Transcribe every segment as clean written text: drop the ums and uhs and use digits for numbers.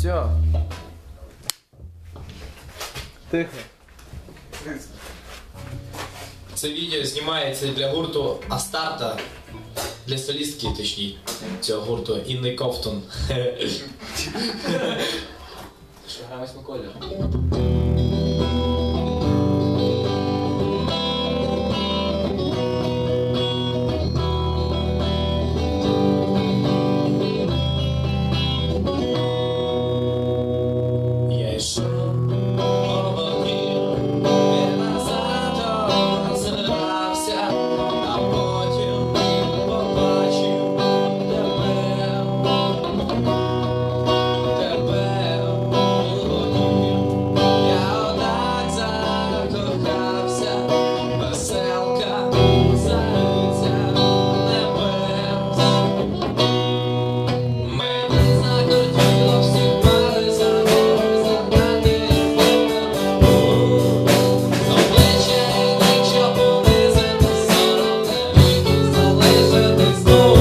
Все. Тихо. Це відео знімається для гурту Астарта, для солістки, точніше, цього гурту Інни Ковтун. Що, граємо Миколі? Я йшов по воді, озирався, а потім побачив тебе у воді. Я отак закохався, веселка зариться небес. Мені захотіло всі пари загнати з обличчя і якщо понизити сором, не вийду залишити знов.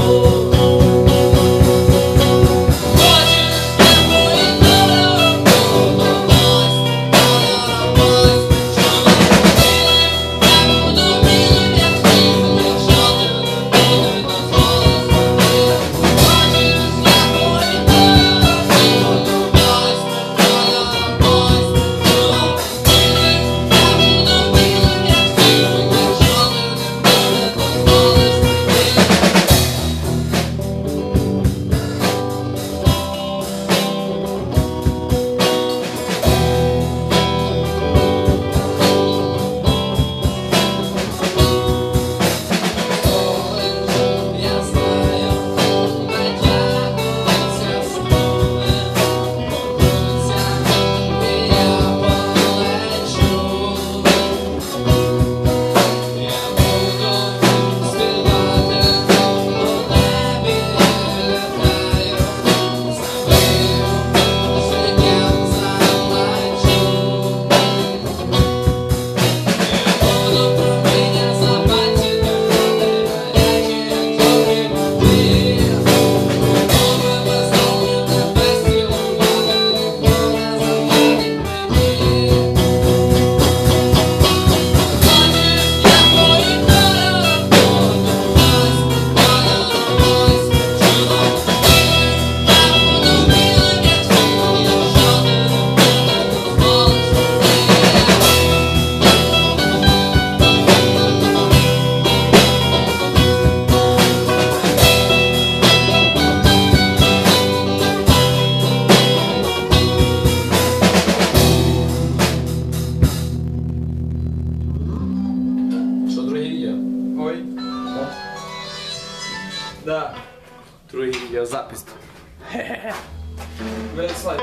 Хочу з тобою подорожуватись, що я буду білим, як сніг, якщо ти не дозволиш мені. Я знаю, натягнуться струни, порвуться, і я полечу. Я буду співати, у небі літаю, своїм життям залечу. Я буду проміння запатіти, гарячі, як зорі води. Мови бездомні небесні лунали, ніхто не завадить мені. Хочеш, я твоїм кольором подивлюсь, чудо. Я буду білим, як сніг, якщо ти не дозволиш мені. Що, друге відео? Ой. Да. Друге відео, запись. Виріслай,